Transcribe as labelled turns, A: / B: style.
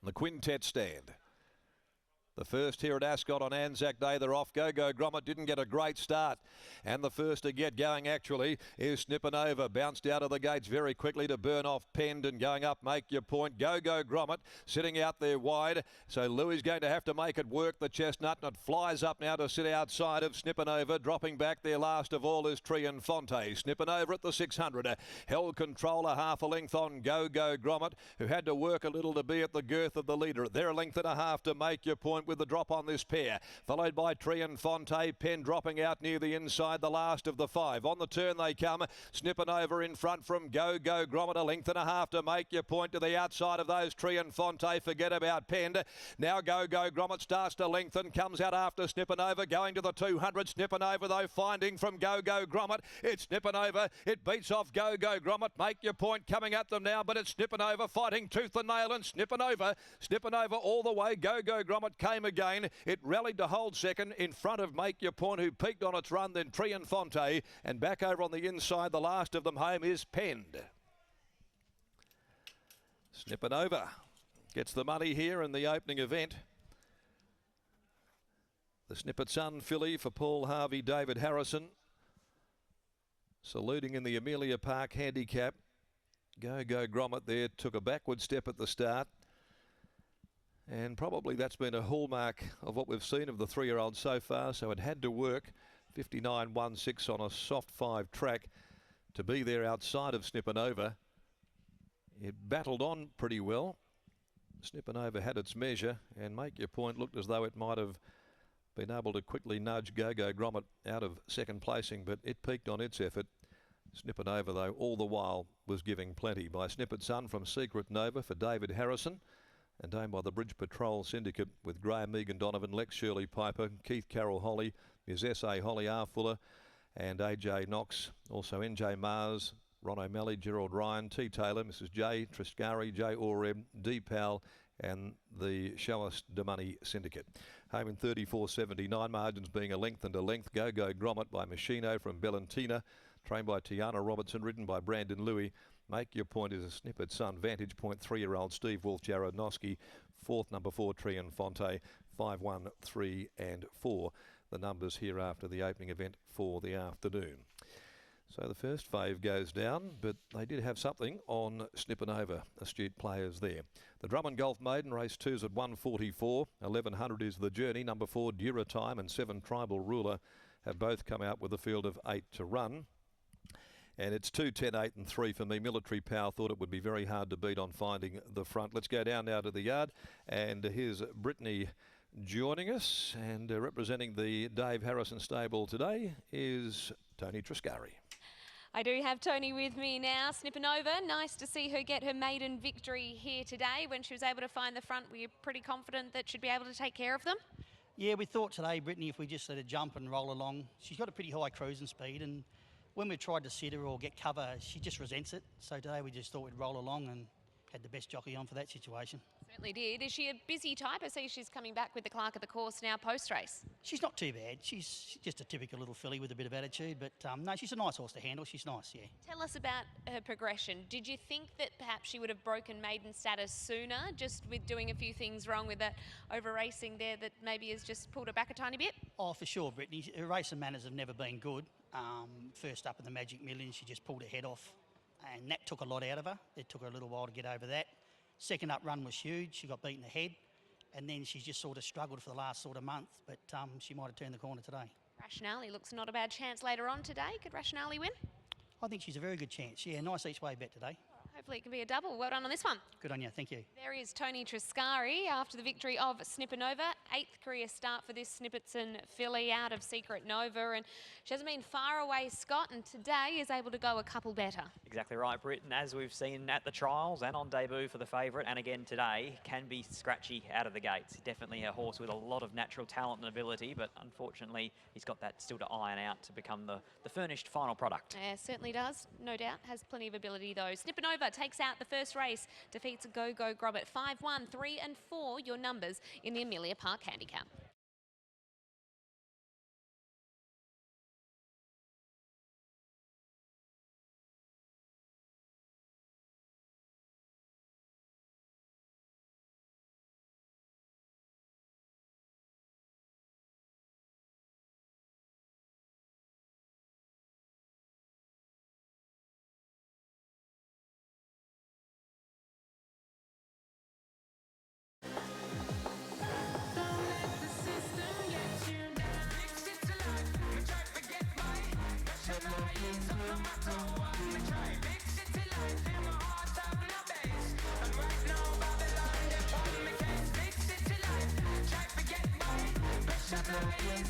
A: the quintet stand. The first here at Ascot on Anzac Day, they're off. Go Gromit didn't get a great start. And the first to get going actually is SNIPPENOVA. Bounced out of the gates very quickly to burn off Penned and going up, Make Your Point. Go Gromit sitting out there wide. So Louis going to have to make it work, the chestnut. And it flies up now to sit outside of SNIPPENOVA. Dropping back there last of all is Triunfonte. SNIPPENOVA at the 600. Held control a half a length on Go Gromit, who had to work a little to be at the girth of the leader. They're a length and a half to Make Your Point with the drop on this pair, followed by Triunfonte. Penn dropping out near the inside, the last of the five. On the turn they come. SNIPPENOVA in front from Go Gromit, a length and a half to Make Your Point to the outside of those. Triunfonte, forget about Penn. Now Go Gromit starts to lengthen, comes out after SNIPPENOVA, going to the 200. SNIPPENOVA though finding from Go Gromit. It's SNIPPENOVA, it beats off Go Gromit. Make Your Point coming at them now, but it's SNIPPENOVA fighting tooth and nail, and SNIPPENOVA all the way. Go Gromit came again. It rallied to hold second in front of Make Your Point, who peaked on its run, then Triunfonte, and back over on the inside, the last of them home is Penned. SNIPPENOVA gets the money here in the opening event. The Snippet Sun filly for Paul Harvey, David Harrison. Saluting in the Amelia Park handicap. Go Gromit there took a backward step at the start. And probably that's been a hallmark of what we've seen of the three-year-old so far. So it had to work 59.16 on a soft 5 track to be there outside of SNIPPENOVA. It battled on pretty well. SNIPPENOVA had its measure, and Make Your Point looked as though it might have been able to quickly nudge Go Gromit out of second placing, but it peaked on its effort. SNIPPENOVA, though, all the while was giving plenty. By Snippet Sun from Secret Nova for David Harrison, and owned by the Bridge Patrol Syndicate with Graham Megan Donovan, Lex Shirley Piper, Keith Carroll Holly, Ms S.A. Holly R. Fuller, and A.J. Knox. Also N.J. Mars, Ron O'Malley, Gerald Ryan, T. Taylor, Mrs. J. Triscari, J. Oreb, D. Powell, and the Show Us the Money Syndicate. Home in 34.79, margins being a length and a length. Go Gromit by Machino from Bellentina, trained by Tiana Robertson, ridden by Brandon Louis. Make Your Point is a Snippet Sun. Vantage Point, 3-year-old Steve Wolf, Jared Noski. Fourth, number 4, Triunfonte. 5, 1, 3 and 4. The numbers here after the opening event for the afternoon. So the first fave goes down, but they did have something on SNIPPENOVA, astute players there. The Drummond Golf Maiden, race 2's at 144. 1100 is the journey. Number 4, Dura Time, and 7, Tribal Ruler, have both come out with a field of 8 to run. And it's 2, 10, 8 and 3 for me. Military Power thought it would be very hard to beat on finding the front. Let's go down now to the yard. And here's Brittany joining us. And representing the Dave Harrison stable today is Tony Triscari.
B: I do have Tony with me now. SNIPPENOVA, nice to see her get her maiden victory here today. When she was able to find the front, were you pretty confident that she'd be able to take care of them?
C: Yeah, we thought today, Brittany, if we just let her jump and roll along, she's got a pretty high cruising speed, and when we tried to sit her or get cover, she just resents it. So today we just thought we'd roll along and had the best jockey on for that situation.
B: Certainly did. Is she a busy type? I see she's coming back with the clerk of the course now post-race.
C: She's not too bad. She's just a typical little filly with a bit of attitude, but no, she's a nice horse to handle. She's nice, yeah.
B: Tell us about her progression. Did you think that perhaps she would have broken maiden status sooner, just with doing a few things wrong with that over-racing there that maybe has just pulled her back a tiny bit?
C: Oh, for sure, Brittany. Her racing manners have never been good. First up in the Magic Millions, she just pulled her head off, and that took a lot out of her. It took her a little while to get over that. Second up run was huge. She got beaten ahead, and then she's just sort of struggled for the last sort of month, but she might have turned the corner today.
B: Rationale looks not a bad chance later on today. Could Rationale win?
C: I think she's a very good chance. Yeah, nice each way bet today.
B: Hopefully it can be a double. Well done on this one.
C: Good on you, thank you.
B: There is Tony Triscari after the victory of SNIPPENOVA. 8th career start for this Snipperton filly out of Secret Nova, and she hasn't been far away, Scott, and today is able to go a couple better.
D: Exactly right, Britt, and as we've seen at the trials and on debut for the favourite, and again today, can be scratchy out of the gates. Definitely a horse with a lot of natural talent and ability, but unfortunately he's got that still to iron out to become the furnished final product.
B: Yeah, certainly does, no doubt. Has plenty of ability though. SNIPPENOVA takes out the first race, defeats Go Gromit. 5, 1, 3 and 4, your numbers in the Amelia Park Handicap.
E: So I'm try big city life, hear my heart out in the bass. And right now Babylon, they on me case. Big city life, try to get by, pressure flies.